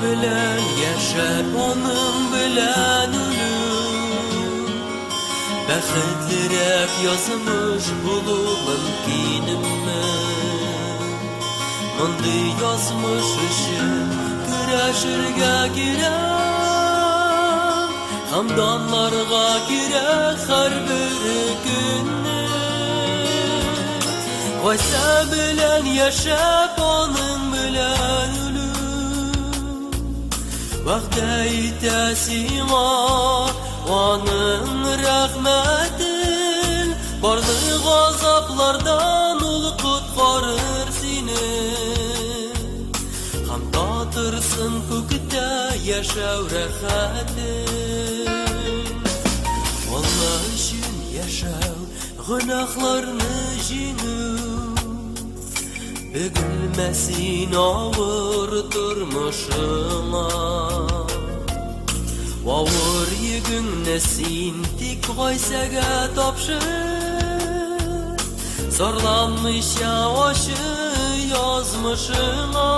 bilen yaşar, onun bilen ölür. Bəxtlərək yazmış bululun kinimmi, Monday yazmış işim güreşirge girek, Hamdanlarga girek her bir günni. Vaysa bilen yaşap onun bilen ölür. Vakti tesima onun rahmetin, barlık azaplardan ul kutkarır seni. Ham tatırsın kökte yaşav rahatin. Vallahi için yaşav günahlarını jinu, Bükülmesin ağır durmuşuna. Vavur yükünnesin tik koysaga tapşır, Zorlanmış yavaşı yazmışına.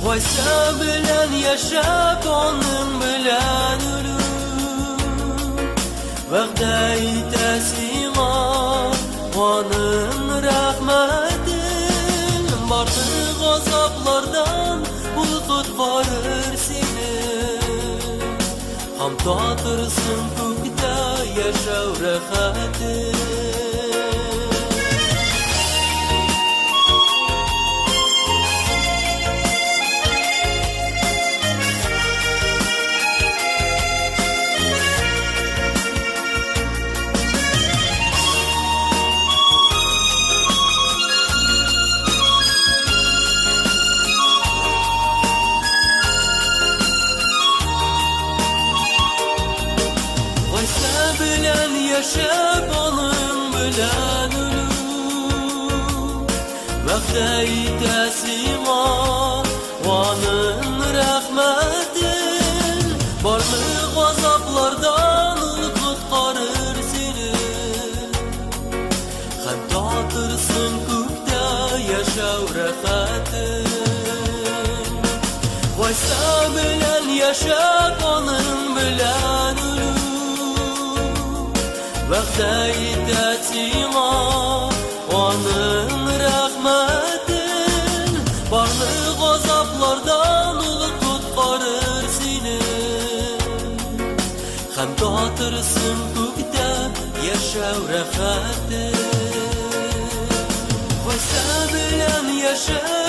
Koysa bilen yaşap onun bilen ölür. Vakti tesima onun rahmetin, Bardık azaplardan ul kutkarır seni. Ham tatırsın kökte yaşav rahatin. Bilen yaşap onun bilen ölür. Vakti tesima onun rahmetin, barlık azaplardan ul kutkarır seni. Hem tatırsın kökte yaşav rahatin. Vaysa bilen yaşap onun bilen ölür. Vakti tesima onun rahmetin, barlık azaplardan ul kutkarır seni. Hem tatırsın kökte yaşav rahatin. Vaysa bilen yaşav